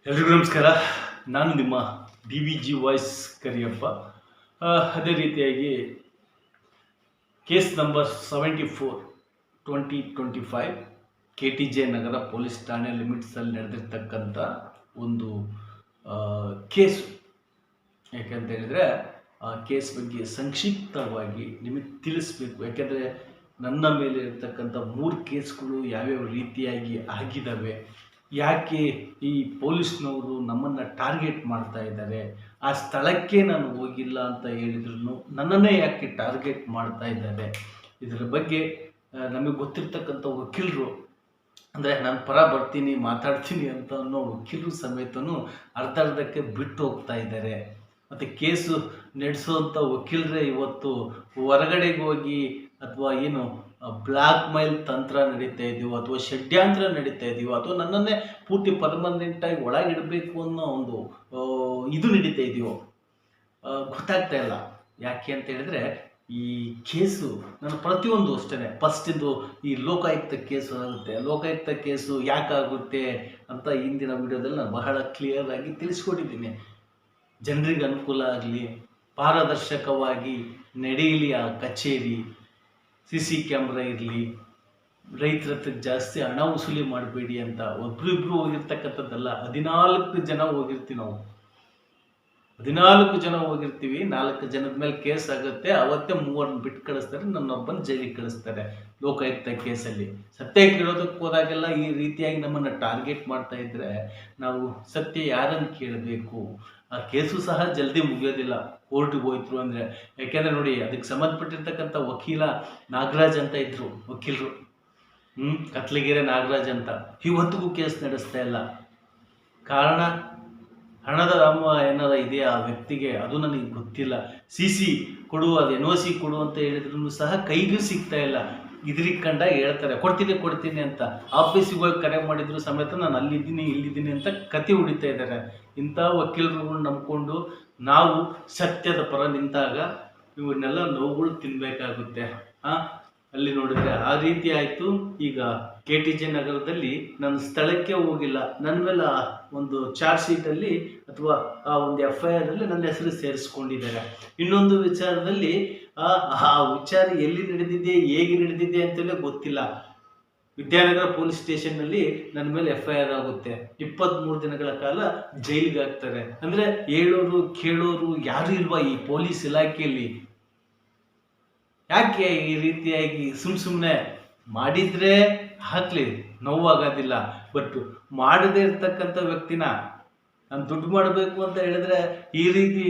ಎಲ್ರಿಗೂ ನಮಸ್ಕಾರ. ನಾನು ನಿಮ್ಮ D V G voice Kariyappa. ಅದೇ ರೀತಿಯಾಗಿ ಕೇಸ್ ನಂಬರ್ 74/2025 KTJ ನಗರ ಪೊಲೀಸ್ ಠಾಣೆ ಲಿಮಿಟ್ಸಲ್ಲಿ ನಡೆದಿರ್ತಕ್ಕಂಥ ಒಂದು ಕೇಸು. ಯಾಕೆಂತ ಹೇಳಿದರೆ ಆ ಕೇಸ್ ಬಗ್ಗೆ ಸಂಕ್ಷಿಪ್ತವಾಗಿ ನಿಮಗೆ ತಿಳಿಸ್ಬೇಕು. ಯಾಕೆಂದರೆ ನನ್ನ ಮೇಲೆ ಇರ್ತಕ್ಕಂಥ 3 ಕೇಸ್ಗಳು ಯಾವ್ಯಾವ ರೀತಿಯಾಗಿ ಆಗಿದ್ದಾವೆ, ಯಾಕೆ ಈ ಪೊಲೀಸ್ನವರು ನಮ್ಮನ್ನು ಟಾರ್ಗೆಟ್ ಮಾಡ್ತಾ ಇದ್ದಾರೆ, ಆ ಸ್ಥಳಕ್ಕೆ ನಾನು ಹೋಗಿಲ್ಲ ಅಂತ ಹೇಳಿದ್ರು ನನ್ನನ್ನೇ ಯಾಕೆ ಟಾರ್ಗೆಟ್ ಮಾಡ್ತಾ ಇದ್ದಾರೆ, ಇದರ ಬಗ್ಗೆ ನಮಗೆ ಗೊತ್ತಿರ್ತಕ್ಕಂಥ ವಕೀಲರು, ಅಂದರೆ ನಾನು ಪರ ಬರ್ತೀನಿ ಮಾತಾಡ್ತೀನಿ ಅಂತ ಅನ್ನೋ ವಕೀಲರು ಸಮೇತನೂ ಅರ್ಧಕ್ಕೆ ಬಿಟ್ಟು ಹೋಗ್ತಾ ಇದ್ದಾರೆ. ಮತ್ತು ಕೇಸು ನಡೆಸೋವಂಥ ವಕೀಲರೇ ಇವತ್ತು ಹೊರಗಡೆಗೆ ಹೋಗಿ ಅಥವಾ ಏನು ಬ್ಲ್ಯಾಕ್ ಮೈಲ್ ತಂತ್ರ ನಡೀತಾ ಇದೆಯೋ ಅಥವಾ ಷಡ್ಯಂತ್ರ ನಡೀತಾ ಇದೆಯೋ ಅಥವಾ ನನ್ನನ್ನೇ ಪೂರ್ತಿ ಪರ್ಮನೆಂಟಾಗಿ ಒಳಗಿಡಬೇಕು ಅನ್ನೋ ಒಂದು ಇದು ನಡೀತಾ ಇದೆಯೋ ಗೊತ್ತಾಗ್ತಾ ಇಲ್ಲ. ಯಾಕೆ ಅಂತ ಹೇಳಿದ್ರೆ ಈ ಕೇಸು ನಾನು ಪ್ರತಿಯೊಂದು ಅಷ್ಟೇ ಫಸ್ಟಿಂದು ಈ ಲೋಕಾಯುಕ್ತ ಕೇಸು ಆಗುತ್ತೆ. ಲೋಕಾಯುಕ್ತ ಕೇಸು ಯಾಕಾಗುತ್ತೆ ಅಂತ ಹಿಂದಿನ ವಿಡಿಯೋದಲ್ಲಿ ನಾನು ಬಹಳ ಕ್ಲಿಯರ್ ಆಗಿ ತಿಳಿಸ್ಕೊಟ್ಟಿದ್ದೀನಿ. ಜನರಿಗೆ ಅನುಕೂಲ ಆಗಲಿ, ಪಾರದರ್ಶಕವಾಗಿ ನಡೆಯಲಿ ಆ ಕಚೇರಿ, CC ಕ್ಯಾಮ್ರಾ ಇರಲಿ, ರೈತರ ಹತ್ರ ಜಾಸ್ತಿ ಹಣ ವಸೂಲಿ ಮಾಡಬೇಡಿ ಅಂತ ಒಬ್ರಿಬ್ರು ಹೋಗಿರ್ತಕ್ಕಂಥದ್ದಲ್ಲ. 14 ಜನ ಹೋಗಿರ್ತೀವಿ ನಾವು. 14 ಜನ ಹೋಗಿರ್ತೀವಿ. 4 ಜನದ ಮೇಲೆ ಕೇಸ್ ಆಗುತ್ತೆ. ಅವತ್ತೇ 3 ಬಿಟ್ಟು ಕಳಿಸ್ತಾರೆ, ನನ್ನೊಬ್ಬನ ಜೈಲಿಗೆ ಕಳಿಸ್ತಾರೆ ಲೋಕಾಯುಕ್ತ ಕೇಸಲ್ಲಿ. ಸತ್ಯ ಕೇಳೋದಕ್ಕೆ ಹೋದಾಗೆಲ್ಲ ಈ ರೀತಿಯಾಗಿ ನಮ್ಮನ್ನು ಟಾರ್ಗೆಟ್ ಮಾಡ್ತಾ ಇದ್ದರೆ ನಾವು ಸತ್ಯ ಯಾರನ್ನು ಕೇಳಬೇಕು? ಆ ಕೇಸು ಸಹ ಜಲ್ದಿ ಮುಗಿಯೋದಿಲ್ಲ ಕೋರ್ಟಿಗೆ ಹೋಯ್ತು ಅಂದರೆ. ಯಾಕೆಂದರೆ ನೋಡಿ, ಅದಕ್ಕೆ ಸಂಬಂಧಪಟ್ಟಿರ್ತಕ್ಕಂಥ ವಕೀಲ ನಾಗರಾಜ್ ಅಂತ ಇದ್ದರು ವಕೀಲರು, ಕತ್ಲಗೆರೆ ನಾಗರಾಜ್ ಅಂತ. ಇವತ್ತಿಗೂ ಕೇಸ್ ನಡೆಸ್ತಾ ಇಲ್ಲ. ಕಾರಣ ಹಣದ ಏನಾರ ಇದೆಯಾ ಆ ವ್ಯಕ್ತಿಗೆ, ಅದು ನನಗೆ ಗೊತ್ತಿಲ್ಲ. CC ಕೊಡು, ಅದು NOC ಕೊಡು ಅಂತ ಹೇಳಿದ್ರು ಸಹ ಕೈಗೂ ಸಿಗ್ತಾ ಇಲ್ಲ. ಇದ್ರಿಕಂಡ ಹೇಳ್ತಾರೆ ಕೊಡ್ತೀನಿ ಅಂತ. ಆಫೀಸಿಗೆ ಹೋಗಿ ಕರೆ ಮಾಡಿದ್ರು ಸಮೇತ ನಾನು ಇಲ್ಲಿದ್ದೀನಿ ಅಂತ ಕತೆ ಹೊಡಿತಾ ಇದ್ದಾರೆ. ಇಂಥ ವಕೀಲರುಗಳು ನಂಬ್ಕೊಂಡು ನಾವು ಸತ್ಯದ ಪರ ನಿಂತಾಗ ಇವನ್ನೆಲ್ಲ ನೋವುಗಳು ತಿನ್ನಬೇಕಾಗುತ್ತೆ. ಅಲ್ಲಿ ನೋಡಿದ್ರೆ ಆ ರೀತಿ ಆಯಿತು. ಈಗ KTJ ನಗರದಲ್ಲಿ ನನ್ನ ಸ್ಥಳಕ್ಕೆ ಹೋಗಿಲ್ಲ, ನನ್ನ ಮೇಲೆ ಒಂದು ಚಾರ್ಜ್ ಶೀಟಲ್ಲಿ ಅಥವಾ ಆ ಒಂದು FIR ಅಲ್ಲಿ ನನ್ನ ಹೆಸರು ಸೇರಿಸ್ಕೊಂಡಿದ್ದಾರೆ. ಇನ್ನೊಂದು ವಿಚಾರದಲ್ಲಿ ಆ ವಿಚಾರ ಎಲ್ಲಿ ನಡೆದಿದೆ, ಹೇಗೆ ನಡೆದಿದೆ ಅಂತಲೇ ಗೊತ್ತಿಲ್ಲ. ವಿದ್ಯಾನಗರ ಪೊಲೀಸ್ ಸ್ಟೇಷನ್ನಲ್ಲಿ ನನ್ನ ಮೇಲೆ FIR ಆಗುತ್ತೆ. 23 ದಿನಗಳ ಕಾಲ ಜೈಲಿಗೆ ಹಾಕ್ತಾರೆ. ಅಂದರೆ ಹೇಳೋರು ಕೇಳೋರು ಯಾರು ಇಲ್ವಾ ಈ ಪೊಲೀಸ್ ಇಲಾಖೆಯಲ್ಲಿ? ಯಾಕೆ ಈ ರೀತಿಯಾಗಿ ಸುಮ್ಮನೆ ಮಾಡಿದರೆ ಹಾಕ್ಲಿ, ನೋವಾಗೋದಿಲ್ಲ. ಬಟ್ ಮಾಡದೇ ಇರ್ತಕ್ಕಂಥ ವ್ಯಕ್ತಿನ ನಾನು ದುಡ್ಡು ಮಾಡಬೇಕು ಅಂತ ಹೇಳಿದ್ರೆ ಈ ರೀತಿ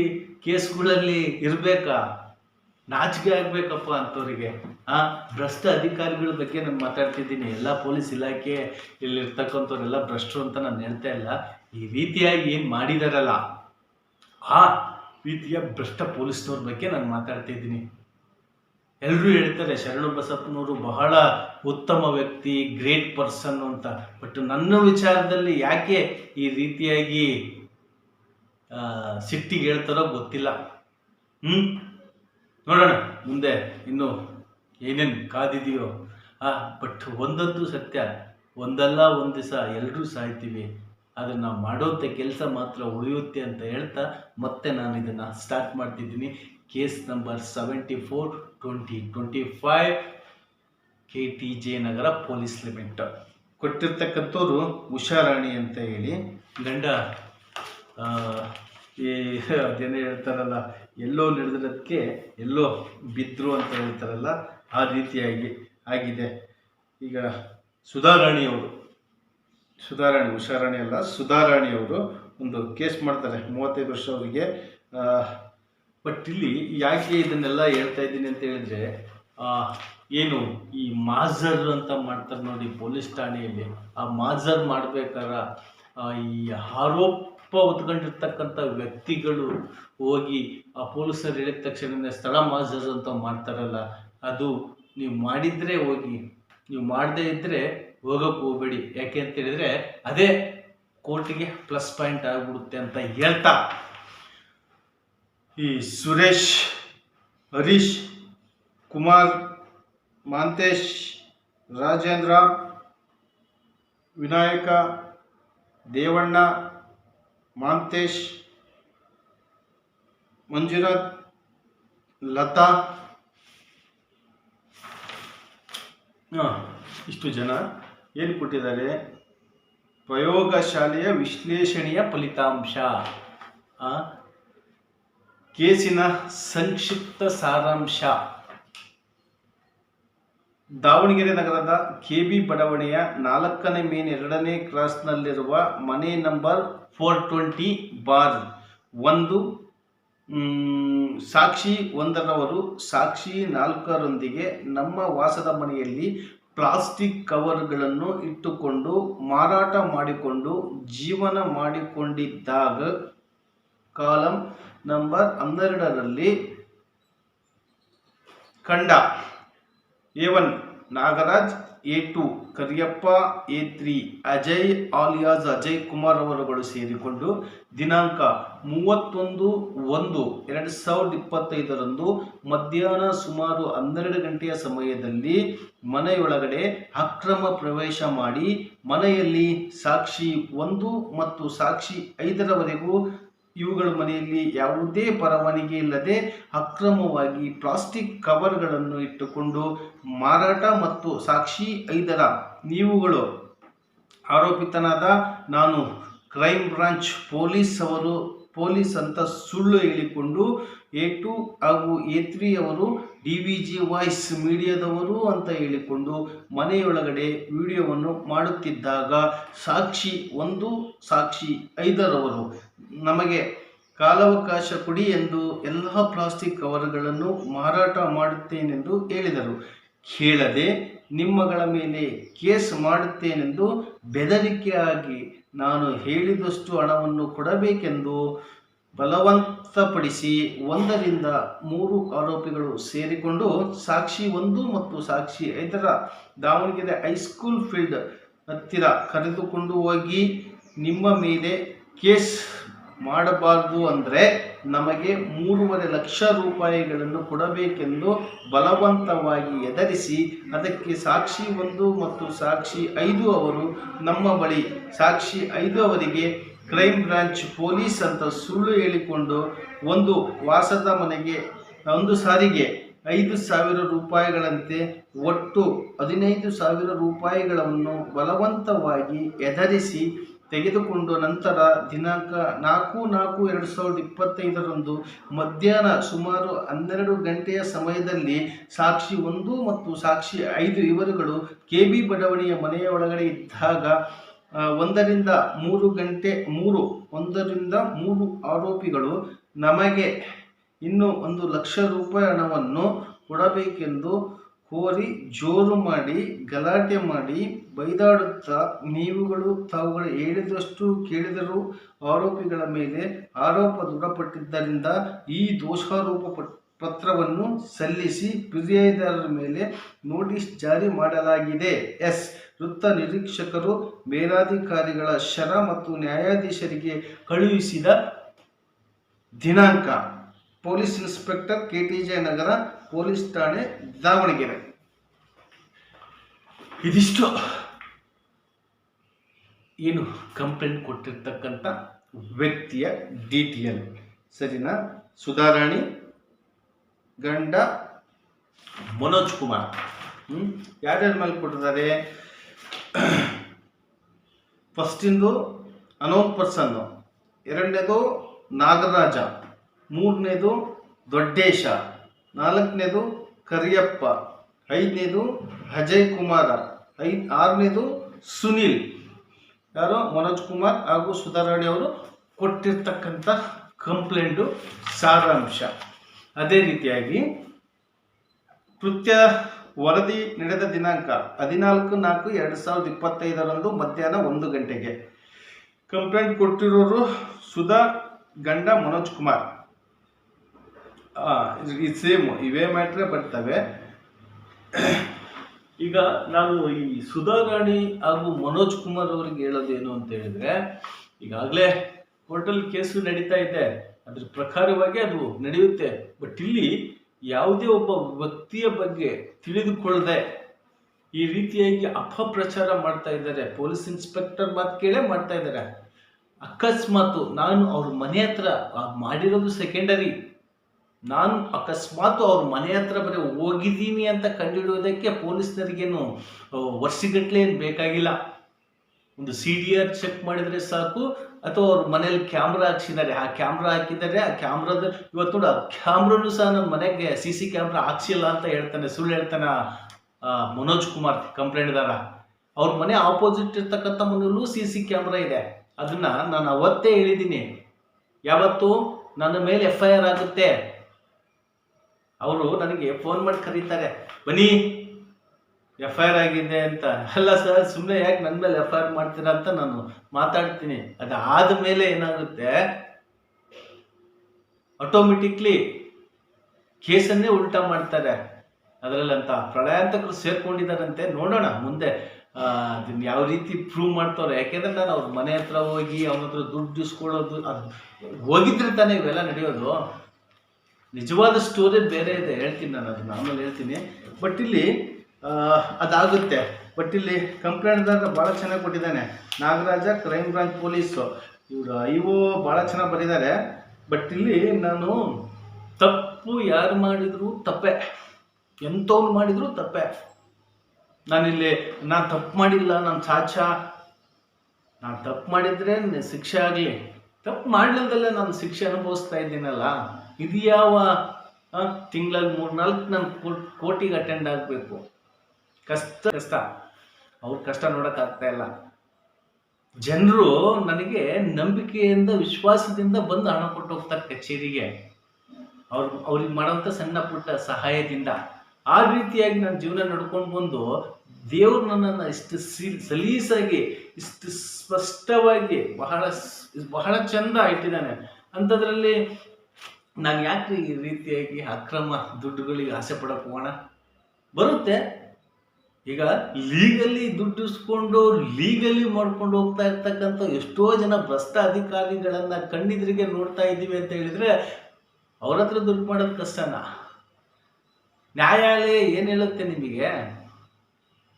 ಕೇಸ್ಗಳಲ್ಲಿ ಇರಬೇಕಾ? ನಾಚಿಕೆ ಆಗಬೇಕಪ್ಪ ಅಂಥವ್ರಿಗೆ. ಭ್ರಷ್ಟ ಅಧಿಕಾರಿಗಳ ಬಗ್ಗೆ ನಾನು ಮಾತಾಡ್ತಿದ್ದೀನಿ. ಎಲ್ಲ ಪೊಲೀಸ್ ಇಲಾಖೆ ಇಲ್ಲಿರ್ತಕ್ಕಂಥವ್ರೆಲ್ಲ ಭ್ರಷ್ಟರು ಅಂತ ನಾನು ಹೇಳ್ತಾ ಇಲ್ಲ. ಈ ರೀತಿಯಾಗಿ ಏನು ಮಾಡಿದಾರಲ್ಲ ಆ ರೀತಿಯ ಭ್ರಷ್ಟ ಪೊಲೀಸ್ನವ್ರ ಬಗ್ಗೆ ನಾನು ಮಾತಾಡ್ತಿದ್ದೀನಿ. ಎಲ್ಲರೂ ಹೇಳ್ತಾರೆ ಶರಣು ಬಸಪ್ಪನವರು ಬಹಳ ಉತ್ತಮ ವ್ಯಕ್ತಿ, ಗ್ರೇಟ್ ಪರ್ಸನ್ ಅಂತ. ಬಟ್ ನನ್ನ ವಿಚಾರದಲ್ಲಿ ಯಾಕೆ ಈ ರೀತಿಯಾಗಿ ಸಿಟ್ಟಿಗೆ ಹೇಳ್ತಾರೋ ಗೊತ್ತಿಲ್ಲ. ನೋಡೋಣ ಮುಂದೆ ಇನ್ನು ಏನೇನು ಕಾದಿದೆಯೋ. ಬಟ್ ಒಂದಂತೂ ಸತ್ಯ, ಒಂದಲ್ಲ ಒಂದು ದಿವಸ ಎಲ್ಲರೂ ಸಾಯ್ತೀವಿ. ಅದನ್ನು ನಾವು ಮಾಡೋಂಥ ಕೆಲಸ ಮಾತ್ರ ಉಳಿಯುತ್ತೆ ಅಂತ ಹೇಳ್ತಾ ಮತ್ತೆ ನಾನು ಇದನ್ನು ಸ್ಟಾರ್ಟ್ ಮಾಡ್ತಿದ್ದೀನಿ. ಕೇಸ್ ನಂಬರ್ 74/2025 KTJ ನಗರ ಪೊಲೀಸ್ ಲಿಮಿಟ್. ಕೊಟ್ಟಿರ್ತಕ್ಕಂಥವ್ರು ಉಷಾರಾಣಿ ಅಂತ ಹೇಳಿ. ಗಂಡ ಅದೇನೇ ಹೇಳ್ತಾರಲ್ಲ, ಎಲ್ಲೋ ನಡೆದಿರೋದಕ್ಕೆ ಎಲ್ಲೋ ಬಿದ್ದರು ಅಂತ ಹೇಳ್ತಾರಲ್ಲ, ಆ ರೀತಿಯಾಗಿ ಆಗಿದೆ. ಈಗ ಉಷಾರಾಣಿ ಅಲ್ಲ, ಸುಧಾರಾಣಿಯವರು ಒಂದು ಕೇಸ್ ಮಾಡ್ತಾರೆ, 35 ವರ್ಷ ಅವರಿಗೆ. ಬಟ್ ಇಲ್ಲಿ ಯಾಕೆ ಇದನ್ನೆಲ್ಲ ಹೇಳ್ತಾ ಇದ್ದೀನಿ ಅಂತ ಹೇಳಿದ್ರೆ, ಏನು ಈ ಮಾಜರ್ ಅಂತ ಮಾಡ್ತಾರೆ ನೋಡಿ ಪೊಲೀಸ್ ಠಾಣೆಯಲ್ಲಿ, ಆ ಮಾಜರ್ ಮಾಡ್ಬೇಕಾರ ಈ ಆರೋಪ ಹೊತ್ಕೊಂಡಿರ್ತಕ್ಕಂಥ ವ್ಯಕ್ತಿಗಳು ಹೋಗಿ ಆ ಪೊಲೀಸರು ಹೇಳಿದ ತಕ್ಷಣ ಸ್ಥಳ ಮಾಜರ್ ಅಂತ ಮಾಡ್ತಾರಲ್ಲ, ಅದು ನೀವು ಮಾಡಿದರೆ ಹೋಗಿ, ನೀವು ಮಾಡದೇ ಇದ್ದರೆ ಹೋಗೋಕ್ಕೆ ಹೋಗಬೇಡಿ. ಯಾಕೆ ಅಂತ ಹೇಳಿದರೆ ಅದೇ ಕೋರ್ಟಿಗೆ ಪ್ಲಸ್ ಪಾಯಿಂಟ್ ಆಗಿಬಿಡುತ್ತೆ ಅಂತ ಹೇಳ್ತಾ, ಈ ಸುರೇಶ್, ಹರೀಶ್, ಕುಮಾರ್, ಮಾಂತೇಶ್, ರಾಜೇಂದ್ರ, ವಿನಾಯಕ, ದೇವಣ್ಣ, ಮಾಂತೇಶ್, ಮಂಜುನಾಥ್, ಲತಾ, ಇಷ್ಟು ಜನ ಏನು ಕೊಟ್ಟಿದ್ದಾರೆ? ಪ್ರಯೋಗಶಾಲೆಯ ವಿಶ್ಲೇಷಣೆಯ ಫಲಿತಾಂಶ, ಕೇಸಿನ ಸಂಕ್ಷಿಪ್ತ ಸಾರಾಂಶ. ದಾವಣಗೆರೆ ನಗರದ ಕೆಬಿ ಬಡಾವಣೆಯ 4ನೇ ಮೇನ್ 2ನೇ ಕ್ರಾಸ್ನಲ್ಲಿರುವ ಮನೆ ನಂಬರ್ 420/1 ಸಾಕ್ಷಿ 1ರವರು ಸಾಕ್ಷಿ 4ರೊಂದಿಗೆ ನಮ್ಮ ವಾಸದ ಮನೆಯಲ್ಲಿ ಪ್ಲಾಸ್ಟಿಕ್ ಕವರ್ಗಳನ್ನು ಇಟ್ಟುಕೊಂಡು ಮಾರಾಟ ಮಾಡಿಕೊಂಡು ಜೀವನ ಮಾಡಿಕೊಂಡಿದ್ದಾಗ ಕಾಲಂ ನಂಬರ್ 12ರಲ್ಲಿ ಕಂಡ A1 Nagaraj, A2 Kariyappa, A3 Ajay alias Ajay Kumar ಅವರುಗಳು ಸೇರಿಕೊಂಡು ದಿನಾಂಕ 31/1/2025ರಂದು ಮಧ್ಯಾಹ್ನ ಸುಮಾರು 12 ಗಂಟೆಯ ಸಮಯದಲ್ಲಿ ಮನೆಯೊಳಗಡೆ ಅಕ್ರಮ ಪ್ರವೇಶ ಮಾಡಿ ಮನೆಯಲ್ಲಿ ಸಾಕ್ಷಿ 1 ಮತ್ತು ಸಾಕ್ಷಿ 5ರವರೆಗೂ ಇವುಗಳ ಮನೆಯಲ್ಲಿ ಯಾವುದೇ ಪರವಾನಗಿ ಇಲ್ಲದೆ ಅಕ್ರಮವಾಗಿ ಪ್ಲಾಸ್ಟಿಕ್ ಕವರ್ಗಳನ್ನು ಇಟ್ಟುಕೊಂಡು ಮಾರಾಟ ಮತ್ತು ಸಾಕ್ಷಿ 5ರ ನೀವುಗಳು ಆರೋಪಿತನಾದ ನಾನು ಕ್ರೈಮ್ ಬ್ರಾಂಚ್ ಪೊಲೀಸ್ ಅಂತ ಸುಳ್ಳು ಹೇಳಿಕೊಂಡು A2 ಹಾಗೂ A3 ಅವರು DVG ವಾಯ್ಸ್ ಮೀಡಿಯಾದವರು ಅಂತ ಹೇಳಿಕೊಂಡು ಮನೆಯೊಳಗಡೆ ವಿಡಿಯೋವನ್ನು ಮಾಡುತ್ತಿದ್ದಾಗ ಸಾಕ್ಷಿ 1 ಸಾಕ್ಷಿ 5ರವರು ನಮಗೆ ಕಾಲಾವಕಾಶ ಕೊಡಿ ಎಂದು ಎಲ್ಲ ಪ್ಲಾಸ್ಟಿಕ್ ಕವರ್ಗಳನ್ನು ಮಾರಾಟ ಮಾಡುತ್ತೇನೆಂದು ಹೇಳಿದರು. ಕೇಳದೆ ನಿಮ್ಮಗಳ ಮೇಲೆ ಕೇಸ್ ಮಾಡುತ್ತೇನೆಂದು ಬೆದರಿಕೆಯಾಗಿ ನಾನು ಹೇಳಿದಷ್ಟು ಹಣವನ್ನು ಕೊಡಬೇಕೆಂದು ಬಲವಂತಪಡಿಸಿ 1ರಿಂದ 3 ಆರೋಪಿಗಳು ಸೇರಿಕೊಂಡು ಸಾಕ್ಷಿ 1 ಮತ್ತು ಸಾಕ್ಷಿ 5ರ ದಾವಣಗೆರೆ ಹೈಸ್ಕೂಲ್ ಫೀಲ್ಡ್ ಹತ್ತಿರ ಕರೆದುಕೊಂಡು ಹೋಗಿ ನಿಮ್ಮ ಮೇಲೆ ಕೇಸ್ ಮಾಡಬಾರ್ದು ಅಂದರೆ ನಮಗೆ 3.5 ಲಕ್ಷ ರೂಪಾಯಿಗಳನ್ನು ಕೊಡಬೇಕೆಂದು ಬಲವಂತವಾಗಿ ಎದರಿಸಿ ಅದಕ್ಕೆ ಸಾಕ್ಷಿ 1 ಮತ್ತು ಸಾಕ್ಷಿ 5 ಅವರು ನಮ್ಮ ಬಳಿ ಸಾಕ್ಷಿ 5 ಅವರಿಗೆ ಕ್ರೈಮ್ ಬ್ರಾಂಚ್ ಪೊಲೀಸ್ ಅಂತ ಸುಳ್ಳು ಹೇಳಿಕೊಂಡು ಒಂದು ವಾಸದ ಮನೆಗೆ ಒಂದು ಸಾರಿಗೆ 5,000 ರೂಪಾಯಿಗಳಂತೆ ಒಟ್ಟು 15,000 ರೂಪಾಯಿಗಳನ್ನು ಬಲವಂತವಾಗಿ ಎದರಿಸಿ ತೆಗೆದುಕೊಂಡು ನಂತರ ದಿನಾಂಕ 4/4/2025ರಂದು ಮಧ್ಯಾಹ್ನ ಸುಮಾರು 12 ಗಂಟೆಯ ಸಮಯದಲ್ಲಿ ಸಾಕ್ಷಿ 1 ಮತ್ತು ಸಾಕ್ಷಿ 5 ಇವರುಗಳು KB ಬಡಾವಣೆಯ ಮನೆಯ ಒಳಗಡೆ ಇದ್ದಾಗ 1ರಿಂದ 3 ಆರೋಪಿಗಳು ನಮಗೆ ಇನ್ನು 1 ಲಕ್ಷ ರೂಪಾಯಿ ಹಣವನ್ನು ಕೊಡಬೇಕೆಂದು ಕೋರಿ ಜೋರು ಮಾಡಿ ಗಲಾಟೆ ಮಾಡಿ ಬೈದಾಡುತ್ತಾ ನೀವುಗಳು ತಾವುಗಳು ಹೇಳಿದಷ್ಟು ಕೇಳಿದರೂ ಆರೋಪಿಗಳ ಮೇಲೆ ಆರೋಪ ದೃಢಪಟ್ಟಿದ್ದರಿಂದ ಈ ದೋಷಾರೋಪ ಪತ್ರವನ್ನು ಸಲ್ಲಿಸಿ ಫಿರ್ಯಾದಿದಾರರ ಮೇಲೆ ನೋಟಿಸ್ ಜಾರಿ ಮಾಡಲಾಗಿದೆ. ವೃತ್ತ ನಿರೀಕ್ಷಕರು ಮೇಲಾಧಿಕಾರಿಗಳ ಶರ ಮತ್ತು ನ್ಯಾಯಾಧೀಶರಿಗೆ ಕಳುಹಿಸಿದ ದಿನಾಂಕ ಪೊಲೀಸ್ ಇನ್ಸ್ಪೆಕ್ಟರ್ KTJ ನಗರ ಪೊಲೀಸ್ ಠಾಣೆ ದಾವಣಗೆರೆ. ಇದಿಷ್ಟು ಏನು ಕಂಪ್ಲೇಂಟ್ ಕೊಟ್ಟಿರ್ತಕ್ಕಂಥ ವ್ಯಕ್ತಿಯ DTL ಸರಿನಾ? ಸುಧಾರಾಣಿ, ಗಂಡ ಮನೋಜ್ ಕುಮಾರ್. ಯಾರ್ಯಾರ ಮೇಲೆ ಕೊಟ್ಟಿದ್ದಾರೆ? ಫಸ್ಟಿಂದು ಅನೋನ್ ಪರ್ಸನ್, 2ನೇದು ನಾಗರಾಜ, 3ನೇದು ದೊಡ್ಡೇಶ, 4ನೇದು ಕರಿಯಪ್ಪ, 5ನೇದು ಅಜಯ್ ಕುಮಾರ, 6ನೇದು ಸುನಿಲ್. ಯಾರು? ಮನೋಜ್ ಕುಮಾರ್ ಹಾಗೂ ಸುಧಾರಾಣಿ ಅವರು ಕೊಟ್ಟಿರ್ತಕ್ಕಂಥ ಕಂಪ್ಲೇಂಟು ಸಾರಾಂಶ. ಅದೇ ರೀತಿಯಾಗಿ ಕೃತ್ಯ ವರದಿ ನಡೆದ ದಿನಾಂಕ 14/4/2025ರಂದು ಮಧ್ಯಾಹ್ನ 1 ಗಂಟೆಗೆ. ಕಂಪ್ಲೇಂಟ್ ಕೊಟ್ಟಿರೋರು ಸುಧಾ, ಗಂಡ ಮನೋಜ್ ಕುಮಾರ್. ಸೇಮ್ ಇವೇ ಮ್ಯಾಟ್ರೇ ಬರ್ತವೆ. ಈಗ ನಾನು ಈ ಸುಧಾರಾಣಿ ಹಾಗೂ ಮನೋಜ್ ಕುಮಾರ್ ಅವರಿಗೆ ಹೇಳೋದೇನು ಅಂತ ಹೇಳಿದ್ರೆ, ಈಗಾಗಲೇ ಕೋರ್ಟಲ್ಲಿ ಕೇಸು ನಡೀತಾ ಇದೆ, ಅದ್ರ ಪ್ರಕಾರವಾಗಿ ಅದು ನಡೆಯುತ್ತೆ. ಬಟ್ ಇಲ್ಲಿ ಯಾವುದೇ ಒಬ್ಬ ವ್ಯಕ್ತಿಯ ಬಗ್ಗೆ ತಿಳಿದುಕೊಳ್ಳದೆ ಈ ರೀತಿಯಾಗಿ ಅಪಪ್ರಚಾರ ಮಾಡ್ತಾ ಇದ್ದಾರೆ. ಪೊಲೀಸ್ ಇನ್ಸ್ಪೆಕ್ಟರ್ ಮಾತು ಕೇಳೇ ಮಾಡ್ತಾ ಇದ್ದಾರೆ. ಅಕಸ್ಮಾತ್ ನಾನು ಅವ್ರ ಮನೆ ಹತ್ರ ಮಾಡಿರೋದು ಸೆಕೆಂಡರಿ, ನಾನು ಅಕಸ್ಮಾತ್ ಅವ್ರ ಮನೆ ಹತ್ರ ಬರೀ ಹೋಗಿದ್ದೀನಿ ಅಂತ ಕಂಡುಹಿಡಿಯೋದಕ್ಕೆ ಪೊಲೀಸ್ನರಿಗೇನು ವರ್ಷಗಟ್ಟಲೆ ಏನು ಬೇಕಾಗಿಲ್ಲ. ಒಂದು CDR ಚೆಕ್ ಮಾಡಿದರೆ ಸಾಕು, ಅಥವಾ ಅವ್ರ ಮನೇಲಿ ಕ್ಯಾಮ್ರಾ ಹಾಕ್ಸಿದ್ದಾರೆ, ಆ ಕ್ಯಾಮ್ರಾ ಹಾಕಿದ್ದಾರೆ, ಆ ಕ್ಯಾಮ್ರಾದ ಇವತ್ತು ನೋಡಿ, ಆ ಕ್ಯಾಮ್ರಾನು ಸಹ ನನ್ನ ಮನೆಗೆ CC ಕ್ಯಾಮ್ರಾ ಹಾಕ್ಸಿಲ್ಲ ಅಂತ ಹೇಳ್ತಾನೆ, ಸುಳ್ಳು ಹೇಳ್ತಾನೆ ಮನೋಜ್ ಕುಮಾರ್ ಕಂಪ್ಲೇಂಟ್ದಾರ. ಅವ್ರ ಮನೆ ಆಪೋಸಿಟ್ ಇರ್ತಕ್ಕಂಥ ಮನೆಯಲ್ಲೂ CC ಕ್ಯಾಮ್ರಾ ಇದೆ. ಅದನ್ನ ನಾನು ಅವತ್ತೇ ಹೇಳಿದ್ದೀನಿ, ಯಾವತ್ತು ನನ್ನ ಮೇಲೆ FIR ಆಗುತ್ತೆ ಅವರು ನನಗೆ ಫೋನ್ ಮಾಡಿ ಕರೀತಾರೆ, ಬನ್ನಿ FIR ಆಗಿದೆ ಅಂತ. ಅಲ್ಲ ಸರ್, ಸುಮ್ಮನೆ ಯಾಕೆ ನನ್ನ ಮೇಲೆ FIR ಮಾಡ್ತೀರಾ ಅಂತ ನಾನು ಮಾತಾಡ್ತೀನಿ. ಅದಾದ ಮೇಲೆ ಏನಾಗುತ್ತೆ, ಆಟೋಮೆಟಿಕ್ಲಿ ಕೇಸನ್ನೇ ಉಲ್ಟಾ ಮಾಡ್ತಾರೆ. ಅದರಲ್ಲಂತ ಪ್ರಳಯಾಂತಕರು ಸೇರ್ಕೊಂಡಿದ್ದಾರಂತೆ. ನೋಡೋಣ ಮುಂದೆ ಅದನ್ನ ಯಾವ ರೀತಿ ಪ್ರೂವ್ ಮಾಡ್ತಾರೆ. ಯಾಕೆಂದ್ರೆ ನಾನು ಅವ್ರ ಮನೆ ಹತ್ರ ಹೋಗಿ ಅವನ ಹತ್ರ ದುಡ್ಡು ಇಸ್ಕೊಳ್ಳೋದು, ಅದು ಹೋಗಿದ್ರೆ ತಾನೇ ಇವೆಲ್ಲ ನಡೆಯೋದು. ನಿಜವಾದ ಸ್ಟೋರಿ ಬೇರೆ ಇದೆ, ಹೇಳ್ತೀನಿ ನಾನು, ಅದನ್ನ ಆಮೇಲೆ ಹೇಳ್ತೀನಿ. ಬಟ್ ಇಲ್ಲಿ ಅದಾಗುತ್ತೆ. ಬಟ್ ಇಲ್ಲಿ ಕಂಪ್ಲೇಂಟ್ದಾರ ಭಾಳ ಚೆನ್ನಾಗಿ ಕೊಟ್ಟಿದ್ದಾನೆ, ನಾಗರಾಜ, ಕ್ರೈಮ್ ಬ್ರಾಂಚ್ ಪೊಲೀಸು, ಇವರು IO ಭಾಳ ಚೆನ್ನಾಗಿ ಬರೆದಿದ್ದಾರೆ. ಬಟ್ ಇಲ್ಲಿ ನಾನು ತಪ್ಪು ಯಾರು ಮಾಡಿದ್ರು ತಪ್ಪೆ, ಎಂಥವ್ನು ಮಾಡಿದ್ರು ತಪ್ಪೆ. ನಾನಿಲ್ಲಿ ನಾನು ತಪ್ಪು ಮಾಡಿಲ್ಲ, ನಾನು ನಾನು ತಪ್ಪು ಮಾಡಿದರೆ ಶಿಕ್ಷೆ ಆಗಲಿ, ತಪ್ಪು ಮಾಡಲಿಲ್ಲದಲ್ಲೇ ನಾನು ಶಿಕ್ಷೆ ಅನುಭವಿಸ್ತಾ ಇದ್ದೀನಲ್ಲ. ಇದು ಯಾವ ತಿಂಗಳಲ್ಲಿ 3-4 ನಾನು ಕೋರ್ಟಿಗೆ ಅಟೆಂಡ್ ಆಗಬೇಕು. ಕಷ್ಟ ಅವ್ರ ಕಷ್ಟ ನೋಡೋಕ್ಕಾಗ್ತಾ ಇಲ್ಲ. ಜನರು ನನಗೆ ನಂಬಿಕೆಯಿಂದ, ವಿಶ್ವಾಸದಿಂದ ಬಂದು ಹಣ ಕೊಟ್ಟು ಹೋಗ್ತಾರೆ ಕಚೇರಿಗೆ, ಅವ್ರಿಗೆ ಮಾಡೋಂಥ ಸಣ್ಣ ಪುಟ್ಟ ಸಹಾಯದಿಂದ. ಆ ರೀತಿಯಾಗಿ ನಾನು ಜೀವನ ನಡ್ಕೊಂಡು ಬಂದು ದೇವ್ರು ನನ್ನನ್ನು ಇಷ್ಟು ಸಲೀಸಾಗಿ, ಇಷ್ಟು ಸ್ಪಷ್ಟವಾಗಿ, ಬಹಳ ಚಂದ ಇಟ್ಟಿದ್ದಾನೆ. ಅಂಥದ್ರಲ್ಲಿ ನಾನು ಯಾಕೆ ಈ ರೀತಿಯಾಗಿ ಅಕ್ರಮ ದುಡ್ಡುಗಳಿಗೆ ಆಸೆ ಪಡೋಕೆ ಹೋಗೋಣ? ಬರುತ್ತೆ. ಈಗ ಲೀಗಲಿ ದುಡ್ಡು ಇಸ್ಕೊಂಡು ಲೀಗಲಿ ಮಾಡ್ಕೊಂಡು ಹೋಗ್ತಾ ಇರ್ತಕ್ಕಂಥ ಎಷ್ಟೋ ಜನ ಭ್ರಷ್ಟ ಅಧಿಕಾರಿಗಳನ್ನು ಕಣ್ಣಿದ್ರಿಗೆ ನೋಡ್ತಾ ಇದ್ದೀವಿ ಅಂತ ಹೇಳಿದರೆ ಅವ್ರ ಹತ್ರ ದುಡ್ಡು ಮಾಡೋದು ಕಷ್ಟನಾ? ನ್ಯಾಯಾಲಯ ಏನು ಹೇಳುತ್ತೆ ನಿಮಗೆ?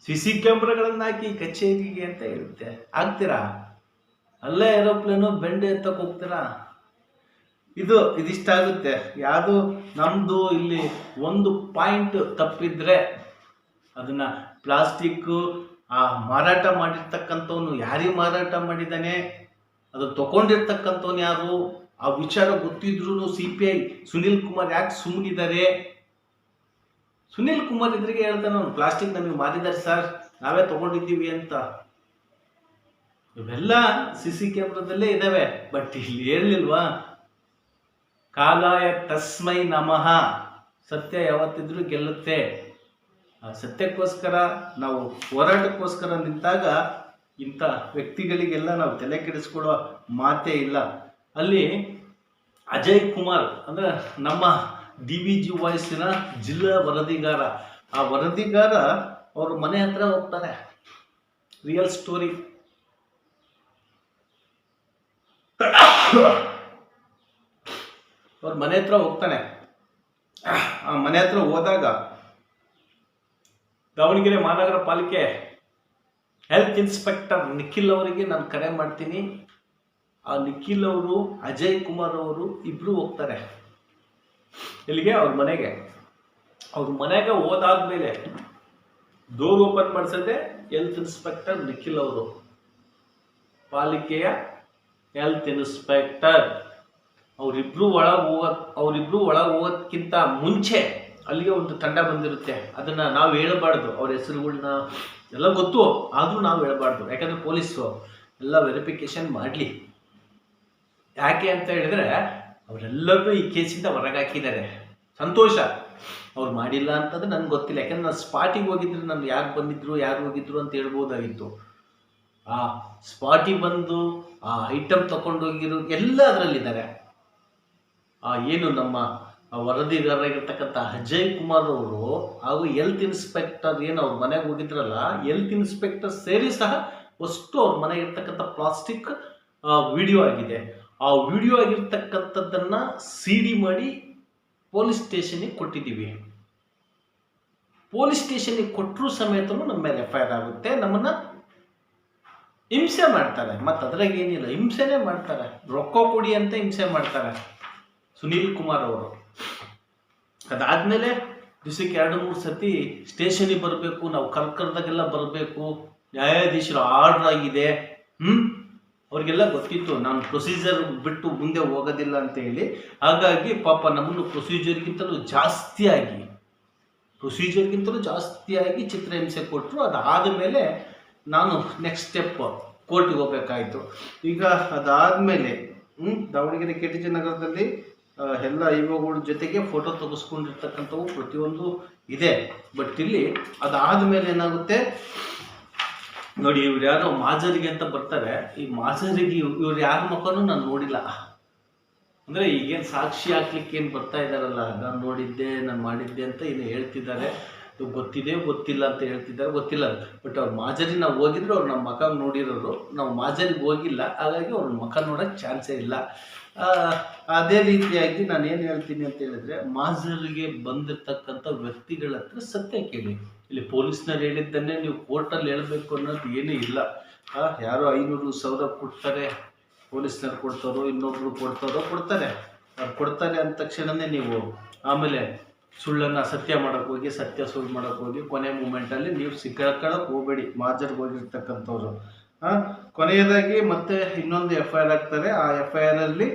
CC ಕ್ಯಾಮ್ರಾಗಳನ್ನು ಹಾಕಿ ಕಚೇರಿಗೆ ಅಂತ ಹೇಳುತ್ತೆ. ಆಗ್ತೀರಾ? ಅಲ್ಲೇ ಏರೋಪ್ಲೇನು ಬೆಂಡ್ ಎತ್ತಕ್ಕೆ ಹೋಗ್ತೀರಾ? ಇದಿಷ್ಟಾಗುತ್ತೆ. ಯಾವುದು ನಮ್ಮದು ಇಲ್ಲಿ ಒಂದು ಪಾಯಿಂಟ್ ತಪ್ಪಿದ್ರೆ ಅದನ್ನ ಪ್ಲಾಸ್ಟಿಕ್ಕು ಮಾರಾಟ ಮಾಡಿರ್ತಕ್ಕಂಥವನು ಯಾರಿಗೆ ಮಾರಾಟ ಮಾಡಿದ್ದಾನೆ, ಅದು ತಗೊಂಡಿರ್ತಕ್ಕಂಥವ್ನು ಯಾರು, ಆ ವಿಚಾರ ಗೊತ್ತಿದ್ರು CPI ಸುನಿಲ್ ಕುಮಾರ್ ಯಾಕೆ ಸುಮ್ಮನಿದ್ದಾರೆ? ಸುನಿಲ್ ಕುಮಾರ್ ಇದ್ರಿಗೆ ಹೇಳ್ತಾನೆ, ಅವ್ನು ಪ್ಲಾಸ್ಟಿಕ್ ನಮಗೆ ಮಾರಿದ್ದಾರೆ ಸರ್, ನಾವೇ ತಗೊಂಡಿದ್ದೀವಿ ಅಂತ. ಇವೆಲ್ಲ CC ಕ್ಯಾಮ್ರಾದಲ್ಲೇ ಇದ್ದಾವೆ. ಬಟ್ ಇಲ್ಲಿ ಹೇಳಲಿಲ್ವಾ, ಕಾಲಾಯ ತಸ್ಮೈ ನಮಃ, ಸತ್ಯ ಯಾವತ್ತಿದ್ರೂ ಗೆಲ್ಲುತ್ತೆ. ಸತ್ಯಕ್ಕೋಸ್ಕರ ನಾವು ಹೋರಾಟಕ್ಕೋಸ್ಕರ ನಿಂತಾಗ ಇಂಥ ವ್ಯಕ್ತಿಗಳಿಗೆಲ್ಲ ನಾವು ತಲೆ ಕೆಡಿಸ್ಕೊಳ್ಳೋ ಮಾತೇ ಇಲ್ಲ. ಅಲ್ಲಿ ಅಜಯ್ ಕುಮಾರ್ ಅಂದರೆ ನಮ್ಮ DVG ವಾಯ್ಸಿನ ಜಿಲ್ಲಾ ವರದಿಗಾರ, ಆ ವರದಿಗಾರ ಅವ್ರ ಮನೆ ಹತ್ರ ಹೋಗ್ತಾರೆ. Real story. ಅವ್ರ ಮನೆ ಹತ್ರ ಹೋಗ್ತಾನೆ. ಆ ಮನೆ ಹತ್ರ ಹೋದಾಗ ದಾವಣಗೆರೆ ಮಹಾನಗರ ಪಾಲಿಕೆ ಹೆಲ್ತ್ ಇನ್ಸ್ಪೆಕ್ಟರ್ ನಿಖಿಲ್ ಅವರಿಗೆ ನಾನು ಕರೆ ಮಾಡ್ತೀನಿ. ಆ ನಿಖಿಲ್ ಅವರು, ಅಜಯ್ ಕುಮಾರ್ ಅವರು ಇಬ್ರು ಹೋಗ್ತಾರೆ ಇಲ್ಲಿಗೆ, ಅವ್ರ ಮನೆಗೆ. ಅವ್ರ ಮನೆಗೆ ಹೋದಾದ್ಮೇಲೆ ಡೋರ್ ಓಪನ್ ಮಾಡಿಸದೆ ಹೆಲ್ತ್ ಇನ್ಸ್ಪೆಕ್ಟರ್ ನಿಖಿಲ್ ಅವರು, ಪಾಲಿಕೆಯ ಹೆಲ್ತ್ ಇನ್ಸ್ಪೆಕ್ಟರ್. ಅವರಿಬ್ರು ಒಳಗೆ ಹೋಗೋದಕ್ಕಿಂತ ಮುಂಚೆ ಅಲ್ಲಿಗೆ ಒಂದು ತಂಡ ಬಂದಿರುತ್ತೆ. ಅದನ್ನ ನಾವು ಹೇಳಬಾರ್ದು, ಅವ್ರ ಹೆಸರುಗಳನ್ನ ಎಲ್ಲ ಗೊತ್ತು, ಆದರೂ ನಾವು ಹೇಳಬಾರ್ದು. ಯಾಕಂದ್ರೆ ಪೊಲೀಸು ಎಲ್ಲ ವೆರಿಫಿಕೇಶನ್ ಮಾಡಲಿ. ಯಾಕೆ ಅಂತ ಹೇಳಿದ್ರೆ ಅವರೆಲ್ಲರೂ ಈ ಕೇಸಿಂದ ಹೊರಗಾಕಿದ್ದಾರೆ. ಸಂತೋಷ. ಅವ್ರು ಮಾಡಿಲ್ಲ ಅಂತಂದ್ರೆ ನನಗೆ ಗೊತ್ತಿಲ್ಲ. ಯಾಕಂದ್ರೆ ನಾನು ಸ್ಪಾಟಿಗೆ ಹೋಗಿದ್ರೆ ನಾನು ಯಾರು ಬಂದಿದ್ರು ಯಾರು ಹೋಗಿದ್ರು ಅಂತ ಹೇಳ್ಬೋದಾಗಿತ್ತು. ಆ ಸ್ಪಾಟಿಗೆ ಬಂದು ಆ ಐಟಮ್ ತಗೊಂಡೋಗಿರೋ ಎಲ್ಲ ಅದರಲ್ಲಿದ್ದಾರೆ. ಏನು ನಮ್ಮ ವರದಿಗಾರರಾಗಿರ್ತಕ್ಕಂಥ ಅಜಯ್ ಕುಮಾರ್ ಅವರು ಹಾಗೂ ಹೆಲ್ತ್ ಇನ್ಸ್ಪೆಕ್ಟರ್ ಏನು ಅವ್ರ ಮನೆಗೆ ಹೋಗಿದ್ರಲ್ಲ, ಹೆಲ್ತ್ ಇನ್ಸ್ಪೆಕ್ಟರ್ ಸೇರಿ ಸಹ ಅಷ್ಟು ಅವ್ರ ಮನೆಗಿರ್ತಕ್ಕಂಥ ಪ್ಲಾಸ್ಟಿಕ್ ವಿಡಿಯೋ ಆಗಿದೆ. ಆ ವಿಡಿಯೋ ಆಗಿರ್ತಕ್ಕಂಥದ್ದನ್ನ CD ಮಾಡಿ ಪೊಲೀಸ್ ಸ್ಟೇಷನ್ಗೆ ಕೊಟ್ಟಿದ್ದೀವಿ. ಪೊಲೀಸ್ ಸ್ಟೇಷನ್ಗೆ ಕೊಟ್ಟರು ಸಮೇತ ನಮ್ಮ ಮೇಲೆ FIR ಆಗುತ್ತೆ. ನಮ್ಮನ್ನ ಹಿಂಸೆ ಮಾಡ್ತಾರೆ. ಮತ್ತು ಅದ್ರಾಗ ಏನಿಲ್ಲ, ಹಿಂಸೆನೇ ಮಾಡ್ತಾರೆ. ರೊಕ್ಕ ಕೊಡಿ ಅಂತ ಹಿಂಸೆ ಮಾಡ್ತಾರೆ ಸುನೀಲ್ ಕುಮಾರ್ ಅವರು. ಅದಾದಮೇಲೆ ದಿವಸಕ್ಕೆ 2-3 ಸತಿ ಸ್ಟೇಷನಿಗೆ ಬರಬೇಕು, ನಾವು ಕರ್ಕರ್ದಾಗೆಲ್ಲ ಬರಬೇಕು, ನ್ಯಾಯಾಧೀಶರು ಆರ್ಡರ್ ಆಗಿದೆ. ಅವ್ರಿಗೆಲ್ಲ ಗೊತ್ತಿತ್ತು ನಾನು ಪ್ರೊಸೀಜರ್ ಬಿಟ್ಟು ಮುಂದೆ ಹೋಗೋದಿಲ್ಲ ಅಂತ ಹೇಳಿ. ಹಾಗಾಗಿ ಪಾಪ ನಮ್ಮನ್ನು ಪ್ರೊಸೀಜರ್ಗಿಂತಲೂ ಜಾಸ್ತಿಯಾಗಿ ಚಿತ್ರಹಿಂಸೆ ಕೊಟ್ಟರು. ಅದಾದ ಮೇಲೆ ನಾನು ನೆಕ್ಸ್ಟ್ ಸ್ಟೆಪ್ ಕೋರ್ಟಿಗೆ ಹೋಗ್ಬೇಕಾಯಿತು. ಈಗ ಅದಾದಮೇಲೆ ದಾವಣಗೆರೆ KTJ ನಗರದಲ್ಲಿ ಎಲ್ಲ ಇವುಗಳ ಜೊತೆಗೆ ಫೋಟೋ ತೆಗೆಸ್ಕೊಂಡಿರ್ತಕ್ಕಂಥವು ಪ್ರತಿಯೊಂದು ಇದೆ. ಬಟ್ ಇಲ್ಲಿ ಅದಾದ ಮೇಲೆ ಏನಾಗುತ್ತೆ ನೋಡಿ, ಇವ್ರು ಯಾರೋ ಮಾಜರಿಗೆ ಅಂತ ಬರ್ತಾರೆ. ಈ ಮಾಜರಿಗೆ ಇವ್ರು ಯಾರ ಮುಖನೂ ನಾನು ನೋಡಿಲ್ಲ. ಅಂದರೆ ಈಗೇನು ಸಾಕ್ಷಿ ಹಾಕ್ಲಿಕ್ಕೆ ಏನು ಬರ್ತಾ ಇದ್ದಾರಲ್ಲ, ನಾನು ನೋಡಿದ್ದೆ, ನಾನು ಮಾಡಿದ್ದೆ ಅಂತ ಏನು ಹೇಳ್ತಿದ್ದಾರೆ. ಗೊತ್ತಿದೆ ಗೊತ್ತಿಲ್ಲ ಅಂತ ಹೇಳ್ತಿದ್ದಾರೆ, ಗೊತ್ತಿಲ್ಲ. ಬಟ್ ಅವ್ರ ಮಾಜರಿ ನಾವು ಹೋಗಿದ್ರು ಅವ್ರು ನಮ್ಮ ಮುಖ ನೋಡಿರೋರು, ನಾವು ಮಾಜರಿಗೆ ಹೋಗಿಲ್ಲ. ಹಾಗಾಗಿ ಅವ್ರ ಮುಖ ನೋಡೋಕ್ಕೆ ಚಾನ್ಸೇ ಇಲ್ಲ. ಅದೇ ರೀತಿಯಾಗಿ ನಾನು ಏನು ಹೇಳ್ತೀನಿ ಅಂತ ಹೇಳಿದ್ರೆ, ಮಾಜರಿಗೆ ಬಂದಿರತಕ್ಕಂಥ ವ್ಯಕ್ತಿಗಳ ಹತ್ರ ಸತ್ಯ ಕೇಳಿ. ಇಲ್ಲಿ ಪೊಲೀಸ್ನವ್ರು ಹೇಳಿದ್ದನ್ನೇ ನೀವು ಕೋರ್ಟಲ್ಲಿ ಹೇಳಬೇಕು ಅನ್ನೋದು ಏನೂ ಇಲ್ಲ. ಯಾರೋ 500,000 ಕೊಡ್ತಾರೆ, ಪೊಲೀಸ್ನವ್ರು ಕೊಡ್ತಾರೋ, ಇನ್ನೊಬ್ರು ಕೊಡ್ತಾರೆ. ಅವ್ರು ಕೊಡ್ತಾರೆ ಅಂದ ತಕ್ಷಣವೇ ನೀವು ಆಮೇಲೆ ಸುಳ್ಳನ್ನು ಸತ್ಯ ಮಾಡೋಕ್ಕೆ ಹೋಗಿ, ಸತ್ಯ ಸುಳ್ಳು ಮಾಡೋಕ್ಕೆ ಹೋಗಿ, ಕೊನೆ ಮೂಮೆಂಟಲ್ಲಿ ನೀವು ಸಿಕ್ಕಾಕೊಳ್ಳೋಕೆ ಹೋಗಬೇಡಿ. ಮಾಜರ್ಗೆ ಹೋಗಿರ್ತಕ್ಕಂಥವ್ರು ಕೊನೆಯದಾಗಿ ಮತ್ತೆ ಇನ್ನೊಂದು FIR ಆಗ್ತಾರೆ. ಆ FIR ಅಲ್ಲಿ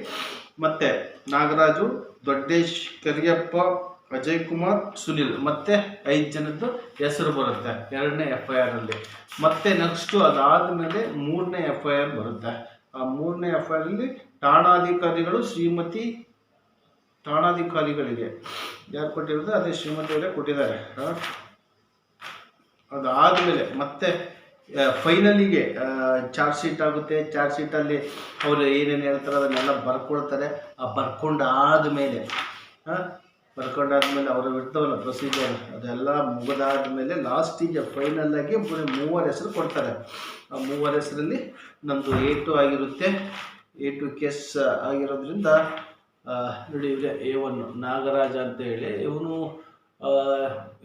ಮತ್ತೆ ನಾಗರಾಜು, ದೊಡ್ಡೇಶ್, ಕರಿಯಪ್ಪ, ಅಜಯ್ ಕುಮಾರ್, ಸುನಿಲ್ ಮತ್ತೆ 5 ಜನದ್ದು ಹೆಸರು ಬರುತ್ತೆ 2ನೇ FIR ಅಲ್ಲಿ. ಮತ್ತೆ ನೆಕ್ಸ್ಟು ಅದಾದಮೇಲೆ 3ನೇ FIR ಬರುತ್ತೆ. ಆ 3ನೇ FIR ಅಲ್ಲಿ ಠಾಣಾಧಿಕಾರಿಗಳು ಠಾಣಾಧಿಕಾರಿಗಳಿಗೆ ಯಾರು ಕೊಟ್ಟಿರೋದು ಅದೇ ಶ್ರೀಮತಿ ಅವರೇ ಕೊಟ್ಟಿದ್ದಾರೆ. ಅದಾದಮೇಲೆ ಮತ್ತೆ ಫೈನಲಿಗೆ ಚಾರ್ಜ್ ಶೀಟ್ ಆಗುತ್ತೆ. ಚಾರ್ಜ್ ಶೀಟಲ್ಲಿ ಅವರು ಏನೇನು ಹೇಳ್ತಾರೆ ಅದನ್ನೆಲ್ಲ ಬರ್ಕೊಳ್ತಾರೆ. ಆ ಬರ್ಕೊಂಡಾದ್ಮೇಲೆ ಅವ್ರ ಇರ್ತಾವಲ್ಲ ಪ್ರೊಸೀಜರ್, ಅದೆಲ್ಲ ಮುಗಿದಾದ್ಮೇಲೆ ಲಾಸ್ಟಿಗೆ ಫೈನಲ್ಲಾಗಿ 3 ಹೆಸರು ಕೊಡ್ತಾರೆ. ಆ 3 ಹೆಸರಲ್ಲಿ ನಮ್ಮದು A2 ಆಗಿರುತ್ತೆ. A2 ಕೇಸ್ ಆಗಿರೋದ್ರಿಂದ ನೋಡಿ, ಇವರೇ A1 ನಾಗರಾಜ ಅಂತ ಹೇಳಿ, ಇವನು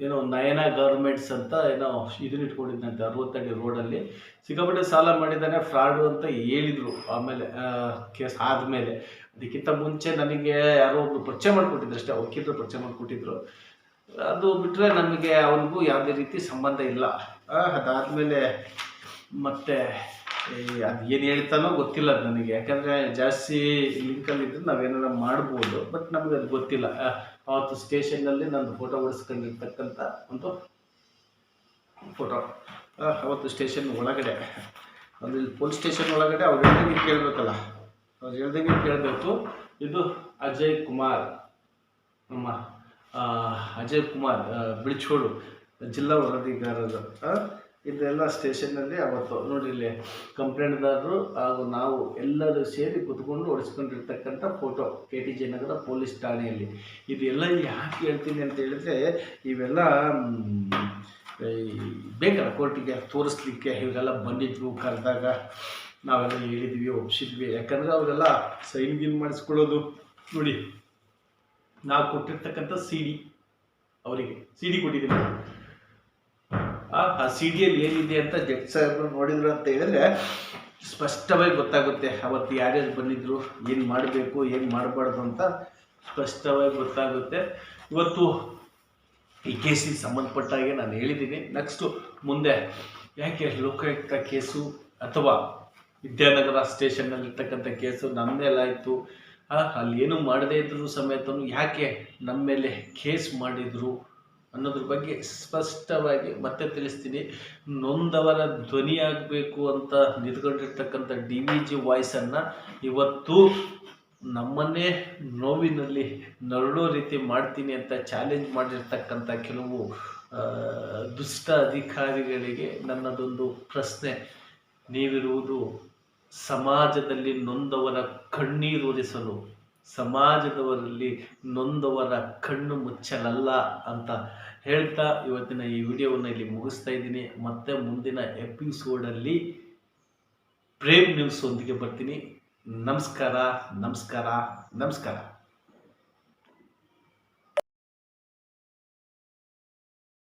ಏನೋ ನಯನ ಗಾರ್ಮೆಂಟ್ಸ್ ಅಂತ ಏನೋ ಇದನ್ನ ಇಟ್ಕೊಂಡಿದ್ದಂತೆ 60 ಅಡಿ ರೋಡಲ್ಲಿ. ಸಿಕ್ಕಾಪಟ್ಟೆ ಸಾಲ ಮಾಡಿದ್ದಾನೆ, ಫ್ರಾಡು ಅಂತ ಹೇಳಿದರು. ಆಮೇಲೆ ಕೇಸ್ ಆದಮೇಲೆ, ಅದಕ್ಕಿಂತ ಮುಂಚೆ ನನಗೆ ಯಾರೋ ಒಬ್ರು ಪರಿಚಯ ಮಾಡಿಕೊಟ್ಟಿದ್ರು ಅಷ್ಟೇ, ವಕೀಲರು ಪರಿಚಯ ಮಾಡಿಕೊಟ್ಟಿದ್ರು. ಅದು ಬಿಟ್ಟರೆ ನಮಗೆ ಅವನಿಗೂ ಯಾವುದೇ ರೀತಿ ಸಂಬಂಧ ಇಲ್ಲ. ಅದಾದಮೇಲೆ ಮತ್ತೆ ಅದು ಏನು ಹೇಳ್ತಾನೋ ಗೊತ್ತಿಲ್ಲ ಅದು ನನಗೆ, ಯಾಕಂದರೆ ಜಾಸ್ತಿ ಲಿಂಕಲ್ಲಿದ್ದರೆ ನಾವೇನಾರ ಮಾಡ್ಬೋದು. ಬಟ್ ನಮಗೆ ಅದು ಗೊತ್ತಿಲ್ಲ. ಅವತ್ತು ಸ್ಟೇಷನ್ನಲ್ಲಿ ನಾನು ಫೋಟೋ ಹೊಡಿಸ್ಕೊಂಡಿರ್ತಕ್ಕಂಥ ಒಂದು ಫೋಟೋ ಅವತ್ತು ಸ್ಟೇಷನ್ ಒಳಗಡೆ, ಅಲ್ಲಿ ಪೊಲೀಸ್ ಸ್ಟೇಷನ್ ಒಳಗಡೆ ಅವ್ರು ಹೇಳ್ದಂಗೆ ಕೇಳಬೇಕಲ್ಲ, ಅವ್ರು ಹೇಳ್ದಂಗೆ ಕೇಳಬೇಕು. ಇದು ಅಜಯ್ ಕುಮಾರ್, ನಮ್ಮ ಅಜಯ್ ಕುಮಾರ್ ಬಿಳ್ಚೋಡು ಜಿಲ್ಲಾ ವರದಿಗಾರರು. ಇದೆಲ್ಲ ಸ್ಟೇಷನ್ನಲ್ಲಿ ಅವತ್ತು ನೋಡಿ, ಇಲ್ಲಿ ಕಂಪ್ಲೇಂಟ್ದಾರರು ಹಾಗೂ ನಾವು ಎಲ್ಲರೂ ಸೇರಿ ಕೂತ್ಕೊಂಡು ಹೊಡಿಸ್ಕೊಂಡಿರ್ತಕ್ಕಂಥ ಫೋಟೋ KTJ ನಗರ ಪೊಲೀಸ್ ಠಾಣೆಯಲ್ಲಿ. ಇದೆಲ್ಲ ಯಾಕೆ ಹೇಳ್ತೀನಿ ಅಂತ ಹೇಳಿದ್ರೆ, ಇವೆಲ್ಲ ಬೇಕಲ್ಲ ಕೋರ್ಟಿಗೆ ತೋರಿಸ್ಲಿಕ್ಕೆ. ಇವರೆಲ್ಲ ಬಂದಿದ್ವು, ಕರೆದಾಗ ನಾವೆಲ್ಲ ಹೇಳಿದ್ವಿ, ಒಪ್ಪಿಸಿದ್ವಿ. ಯಾಕಂದರೆ ಅವರೆಲ್ಲ ಸೈನ್ ಮಾಡಿಸ್ಕೊಳ್ಳೋದು ನೋಡಿ, ನಾವು ಕೊಟ್ಟಿರ್ತಕ್ಕಂಥ CD ಅವರಿಗೆ CD ಕೊಟ್ಟಿದ್ದೀವಿ. ಆ CD-ಯಲ್ಲಿ ಏನಿದೆ ಅಂತ ಜಡ್ಜ್ ಸಾಹೇಬರು ನೋಡಿದ್ರು ಅಂತ ಹೇಳಿದ್ರೆ ಸ್ಪಷ್ಟವಾಗಿ ಗೊತ್ತಾಗುತ್ತೆ. ಅವತ್ತು ಯಾರ್ಯಾರು ಬಂದಿದ್ರು, ಏನು ಮಾಡಬೇಕು, ಏನು ಮಾಡಬಾರ್ದು ಅಂತ ಸ್ಪಷ್ಟವಾಗಿ ಗೊತ್ತಾಗುತ್ತೆ. ಇವತ್ತು ಈ ಕೇಸಿಗೆ ಸಂಬಂಧಪಟ್ಟಾಗೆ ನಾನು ಹೇಳಿದ್ದೀನಿ. ನೆಕ್ಸ್ಟು ಮುಂದೆ ಯಾಕೆ ಲೋಕಾಯುಕ್ತ ಕೇಸು ಅಥವಾ ವಿದ್ಯಾನಗರ ಸ್ಟೇಷನ್ನಲ್ಲಿರ್ತಕ್ಕಂಥ ಕೇಸು ನಮ್ಮ ಮೇಲಾಯಿತು, ಅಲ್ಲಿ ಏನೂ ಮಾಡದೇ ಇದ್ದರೂ ಸಮೇತ ಯಾಕೆ ನಮ್ಮ ಮೇಲೆ ಕೇಸ್ ಮಾಡಿದರು ಅನ್ನೋದ್ರ ಬಗ್ಗೆ ಸ್ಪಷ್ಟವಾಗಿ ಮತ್ತೆ ತಿಳಿಸ್ತೀನಿ. ನೊಂದವರ ಧ್ವನಿಯಾಗಬೇಕು ಅಂತ ನಿಂತ್ಕೊಂಡಿರ್ತಕ್ಕಂಥ DVG ವಾಯ್ಸನ್ನು ಇವತ್ತು ನಮ್ಮನ್ನೇ ನೋವಿನಲ್ಲಿ ನರಳೋ ರೀತಿ ಮಾಡ್ತೀನಿ ಅಂತ ಚಾಲೆಂಜ್ ಮಾಡಿರ್ತಕ್ಕಂಥ ಕೆಲವು ದುಷ್ಟ ಅಧಿಕಾರಿಗಳಿಗೆ ನನ್ನದೊಂದು ಪ್ರಶ್ನೆ. ನೀವಿರುವುದು ಸಮಾಜದಲ್ಲಿ ನೊಂದವರ ಕಣ್ಣೀರೊರೆಸಲು, ಸಮಾಜದವರಲ್ಲಿ ನೊಂದವರ ಕಣ್ಣು ಮುಚ್ಚಲಲ್ಲ ಅಂತ ಹೇಳ್ತಾ ಇವತ್ತಿನ ಈ ವಿಡಿಯೋವನ್ನು ಇಲ್ಲಿ ಮುಗಿಸ್ತಾ ಇದ್ದೀನಿ. ಮತ್ತೆ ಮುಂದಿನ ಎಪಿಸೋಡಲ್ಲಿ ಪ್ರೇಮ್ ನ್ಯೂಸ್ ಒಂದಿಗೆ ಬರ್ತೀನಿ. ನಮಸ್ಕಾರ.